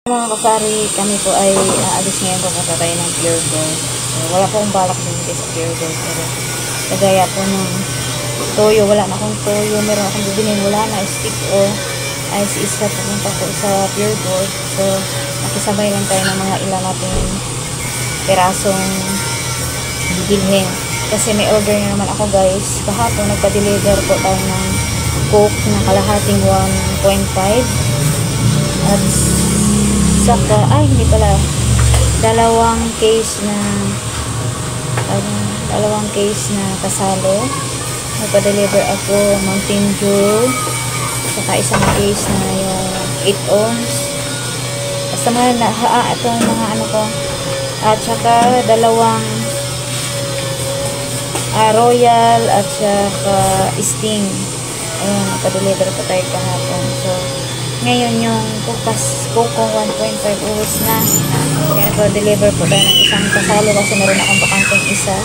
Mga kasari, kami po ay aalis ngayon papunta tayo ng Pure Gold. So, wala po akong balak bumili sa Pure Gold. Pero kagaya po ng toyo, wala na akong toyo. Meron akong bibilin, wala na stick o ice isla pupunta po sa Pure Gold. So, nakisabay lang tayo ng mga ilan nating perasong bibilhin. Kasi may order na naman ako guys. Kahapon nagpa-deliver po tayo ng Coke na kalahating 1.5. At saka, hindi pala, dalawang case na kasalo. Nagpa-deliver ako Mountain Dew, saka isang case na yung 8 ounce. Basta ito mga ano ko. At saka dalawang Royal at saka Sting. Ayan, nagpa-deliver pa tayo kahapon. So, ngayon yung Coke 1.5 uwis na. Kaya nagpa-deliver po tayo ng isang kasalo kasi meron akong bakanteng isa.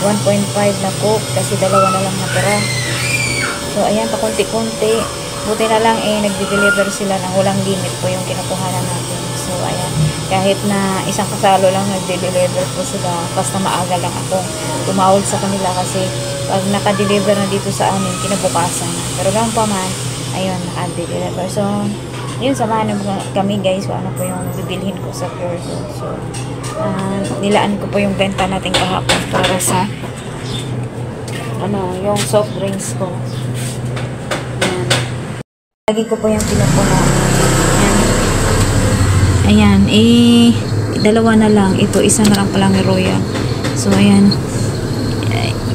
1.5 na Coke kasi dalawa na lang natira. So, ayan, pakunti-kunti. Buti na lang nagde-deliver sila ng walang limit po yung kinukuhanan natin. So, ayan, kahit na isang kasalo lang nagde-deliver po sila. Basta maaga lang akong tumawag sa kanila kasi pag naka-deliver na dito sa amin, kinabukasan na. Pero lang pa man, ayun, naka-deliver. So, yun, samahan na kami guys kung ano po yung bibilhin ko sa Pure Gold. So, nilaan ko po yung benta natin kahapon para sa yung soft drinks ko. Ayan. Lagi ko po yung pinupuno. Ayan. Dalawa na lang. Ito, isa na lang palang Royal. So, ayan.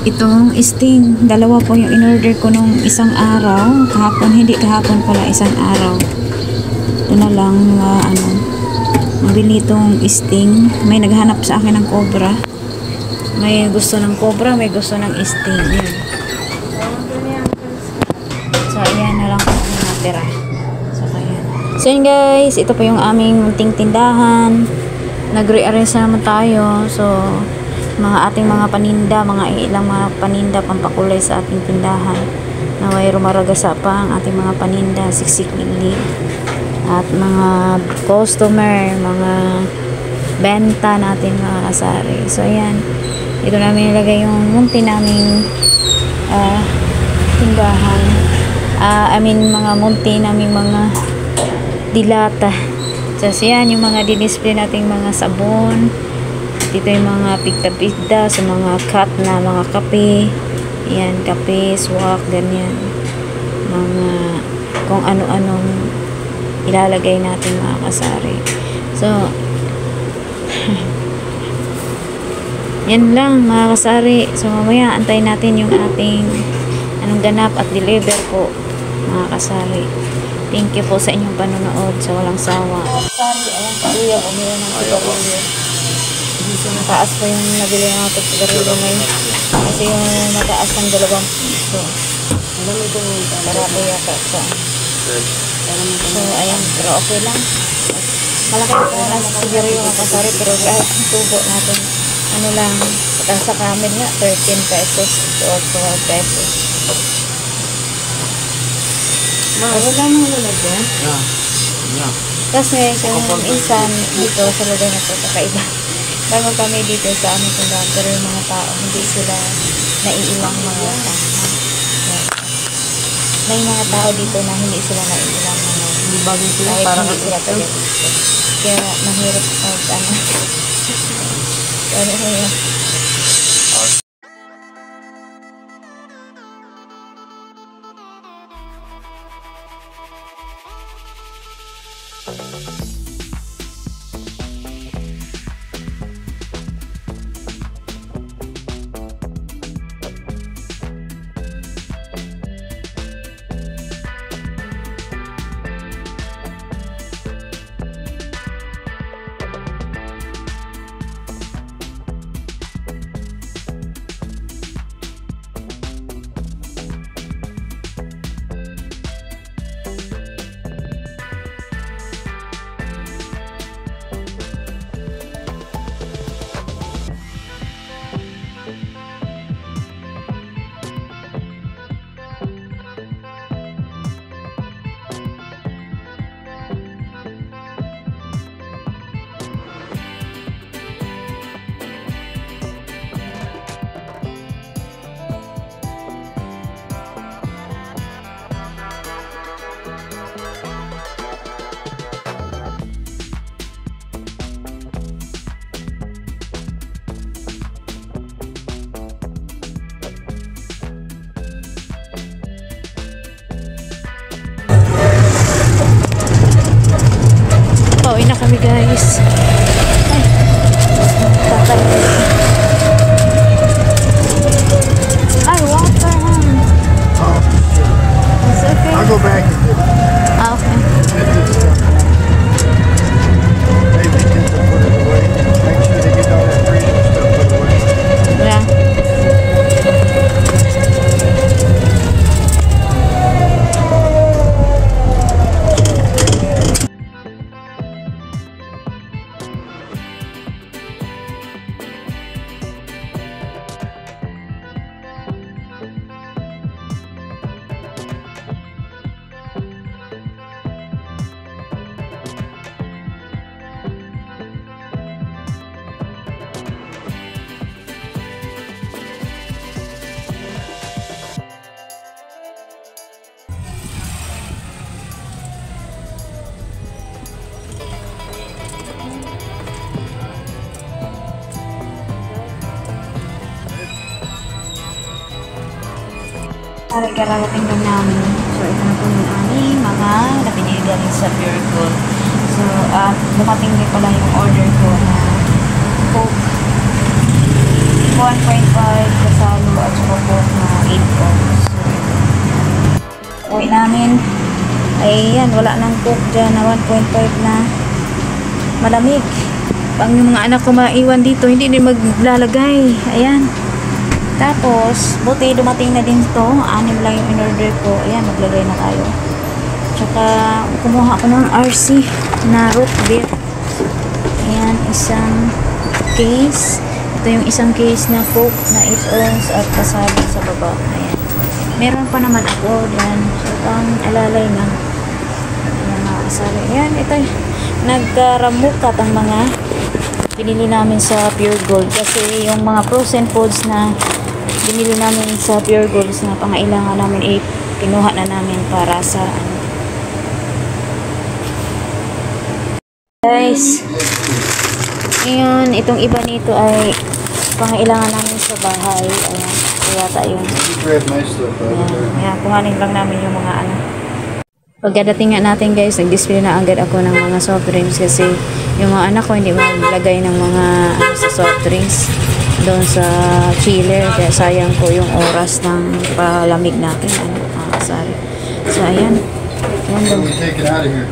Itong Sting, dalawa po yung in-order ko nung isang araw. Kahapon, hindi kahapon pala, isang araw. Ito na lang, mabili itong Sting. May naghanap sa akin ng Cobra. May gusto ng Cobra, may gusto ng Sting. Yan. So, ayan na lang po ang natira. So, ayan. So, yun guys, ito po yung aming munting tindahan. Nag-rearrange na naman tayo. So, mga ating mga paninda, mga ilang mga paninda pampakulay sa ating tindahan. Naway rumaragasa pa ang ating mga paninda, siksik lili. At mga customer, mga benta natin mga kasari. So, ayan. Ito namin nilagay yung munti naming tindahan. Mga munti naming mga dilata. So, yan yung mga dinisplay nating mga sabon. Dito yung mga pigta-pigta sa mga cut na mga kape. Ayan, kape, swak, ganyan. Mga kung ano-anong ilalagay natin mga kasari. So, yan lang mga kasari. So, mamaya antayin natin yung ating anong ganap at deliver po mga kasari. Thank you po sa inyong panonood sa walang sawa. Kasari, ayan, kuya, umira ng sigarilyo. Mataas pa yung nabili ng mga sigarilyo ngayon. Kasi yung mataas ng 2 piso. Marami yata sa. So, ayan. Pero okay lang. Malaki po na sa sigarilyo mga kasari. Pero kahit yung tubo natin, ano lang, sa kamin nga, 13 pesos or 12 pesos. Wala lang mga lalagyan? Yeah. Kasi kung minsan dito sa lugar na ito, kakaiba. Bago kami dito sa aming tindahan, pero yung mga tao, hindi sila naiilang mga tao. May mga tao dito na hindi sila naiilang mga hindi bagay sila, parang hindi sila tayo. Kaya mahirap guys. Ay, tatay. Ay, water, Oh, It's okay. I'll go back and get it. Ah, okay. Maybe get to put it away. Make sure they get all that freezing stuff put away. Yeah. Ay, kararating lang namin. So, ito na po yung aming mga napinili galing sa Pure Gold. So, dumating din pala yung order ko na Coke 1.5 kasalo at saka Coke na 8 ounce. So, uwi namin. Ayan, wala nang Coke dyan na 1.5 na malamig. Pang yung mga anak ko maiwan dito, hindi din maglalagay. Ayan. Tapos, buti dumating na din to. 6 lang yung in-order ko. Ayan, maglagay na tayo. Tsaka, kumuha ako ng RC na root beer. Ayan, isang case. Ito yung isang case na Coke na 8 ounce at kasali sa baba. Ayan. Meron pa naman ako dyan. So, ang alalay na. Ayan, mga kasali. Ayan, ito. Nagkaramukat ang mga pinili namin sa Pure Gold. Kasi yung mga frozen foods na binili namin sa Pure Gold na pangailangan namin kinuha na namin para sa guys. Ngayon, itong iba nito ay pangailangan namin sa bahay. Ayan, kaya tayo. Grab my stuff out there. Ayan, kuhanin lang namin yung mga ano. Pagkadating nga natin guys, nag-display na agad ako ng mga soft drinks kasi yung mga anak ko hindi maglagay ng mga sa soft drinks doon sa chiller, kaya sayang ko yung oras ng palamig natin. Ano, sorry. So, ayan. Ayan So daw. we take it out of here.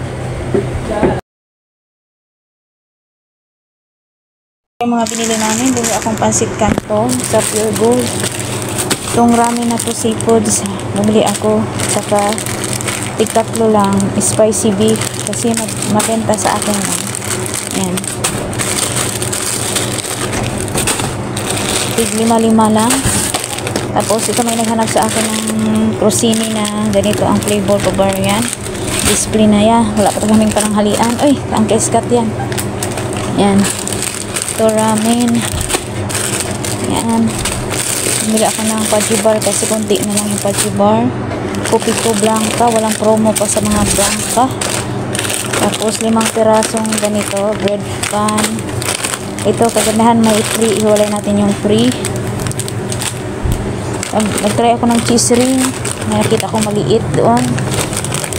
Yung mga binili namin, bumili akong pansit kanto sa Pure Gold. Itong ramen na to seafoods, bumili ako. Saka, tig-3 lang, spicy beef. Kasi mabenta sa akin lang. Ayan. Tig-5 lang. Tapos, ito may naghanap sa akin ng crostini na ganito ang flavor ko bar yan. Display na ya. Wala pa kaming pananghalian. Uy, ang keskat yan. Yan. Ito ramen. Yan. Bumili ako ng Pudgy bar kasi konti na lang yung Pudgy bar. Kopi ko blanca. Walang promo pa sa mga blanca. Tapos 5 pirasong ganito. Bread pan. Ito, kagandahan may free. Iwalay natin yung free. Nag-try ako ng cheese ring. Nakita ko maliit doon.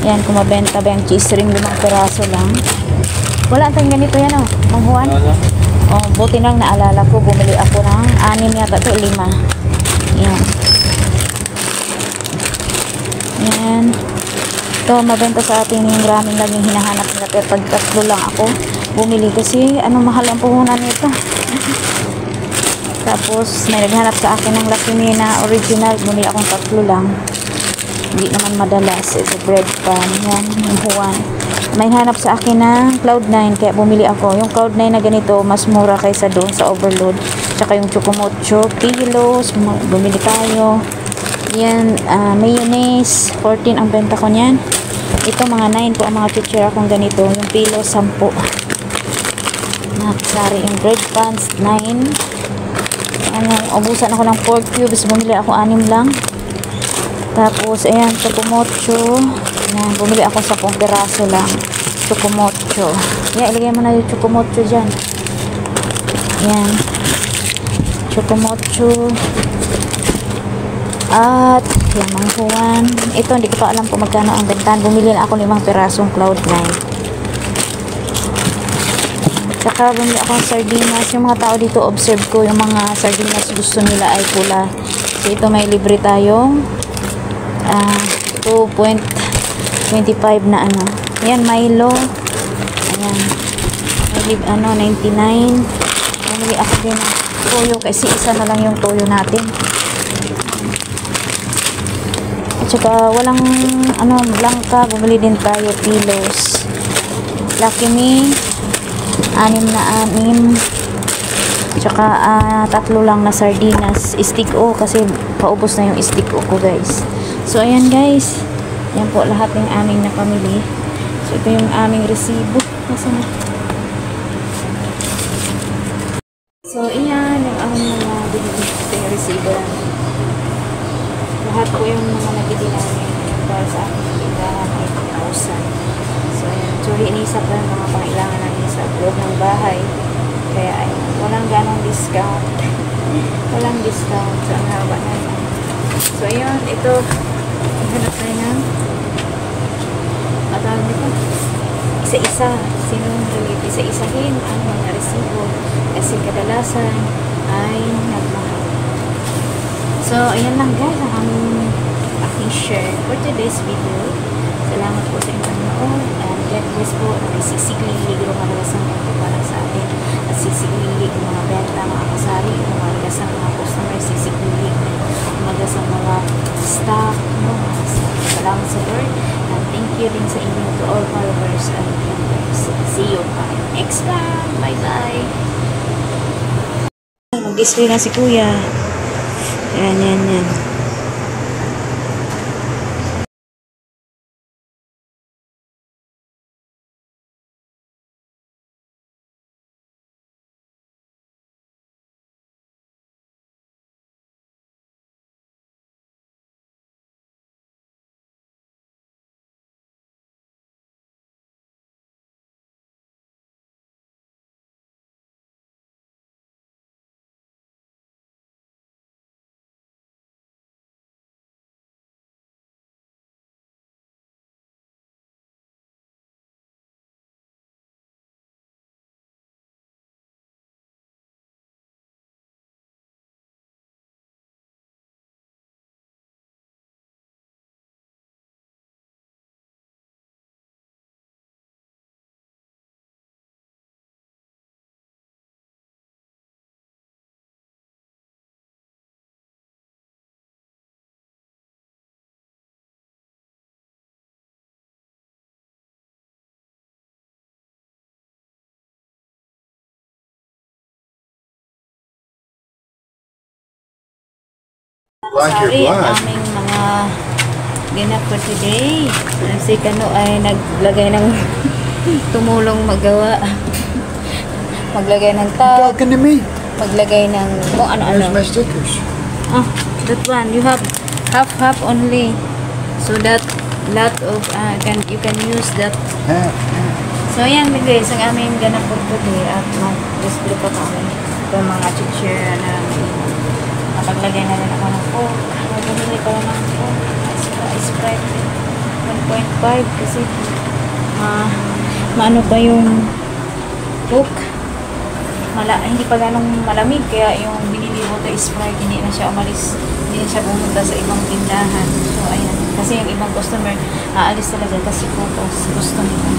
Yan, kung mabenta ba yung cheese ring, 5 piraso lang. Wala tayong ganito yan, oh. Mang Juan. Oh, buti nang naalala ko. Bumili ako ng 6 yata ito, 5. Yan. Yan. Ito, mabenta sa atin yung ramen lang yung hinahanap nila. Pero pag 3 lang ako bumili kasi mahal ang puhunan nito. Tapos may naghanap sa akin ng Lucky Me na original, bumili akong 3 lang. Hindi naman madalas. Ito bread pan, yan, yung Juan. May hanap sa akin ng Cloud9 kaya bumili ako. Yung Cloud9 na ganito mas mura kaysa doon sa Overload. Tsaka yung Chocomocho kilos, bumili tayo. Yan, mayonnaise 14 ang benta ko niyan. Ito mga 9 po ang mga picture akong ganito. Yung pilo 10. Nakasari yung bread pans 9. Ubusan ako ng 4 cubes, bumili ako 6 lang. Tapos ayan, Chocomocho. Ayan, bumili ako 10 piraso lang Chocomocho. Ayan, ilagay mo na yung Chocomocho dyan. Ayan, Chocomocho. At yung Mang Juan. Ito, hindi ko pa alam kung magkano ang bentahan. Bumili na ako 5 pirasong Cloud9. Tsaka bumili ako ng sardinas. Yung mga tao dito, observe ko, yung mga sardinas gusto nila ay pula. So, ito may libre tayong 2.25 na ano. Ayan, Milo. Ayan. May 99. Bumili ako din ng toyo kasi isa na lang yung toyo natin. At saka walang blanca. Bumili din tayo pilos. Lucky Me. 6 na 6. Tsaka 3 lang na sardinas. Stick O kasi paubos na yung stick O ko guys. So ayan guys. Yan po lahat ng aming napamili. So ito yung aming resibo. Nasaan na? So iyan yung aming mga binili. Ito yung resibo. Lahat po yung mga nabili namin para sa aking tindahan ay 1,000. So ayan. Sorry, inisap lang mga pangailangan namin sa loob ng bahay. Kaya ay walang ganong discount. Walang discount. So ang haba na yan. So ayun, ito. Hanap tayo ng matawag nito. Isa-isa. Sinong relate? Isa-isahin ang mga resibo. Kasi kadalasan ay nagmahal. So ayan lang guys ang aking share for today's video. Salamat po sa inyong panonood. And God bless po na may sisiglig o madalasang para sa atin. At sisiglig yung mga benta, mga kasari, yung madalasang mga customers, sisiglig madalasang mga staff. No? Salamat sa Lord. And thank you din sa inyo to all followers and members. See you next time. Bye-bye. Mag-display na si Kuya. Yan. Sorry, ang aming mga dinner for today. Si Kano ay naglagay ng tumulong magawa. Maglagay ng tag. Talking to me. Maglagay ng kung Where's ano-ano. my stickers? That one. You have half only. So that lot of, you can use that. So yan guys, ang aming ganap for today. At mag-display pa kami. Ito mga chichira na paglagay na rin ako ng Coke. Bumili ko lang ng Coke. Sprite 1.5 kasi maano pa yung Coke. Hindi pa ganong malamig kaya yung binili mo to Sprite hindi na siya umalis. Hindi na siya pumunta sa ibang tindahan. So ayan. Kasi yung ibang customer aalis talaga kasi gusto nila.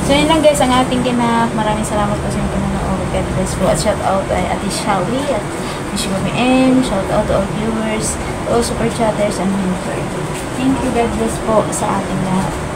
So yun lang guys ang ating ganap. Maraming salamat po sa inyong panonood. God bless po. At shout out ay Ate Shelly at Miss M. Shout out to all viewers, to all super chatters and members. Thank you, God bless po sa ating lahat.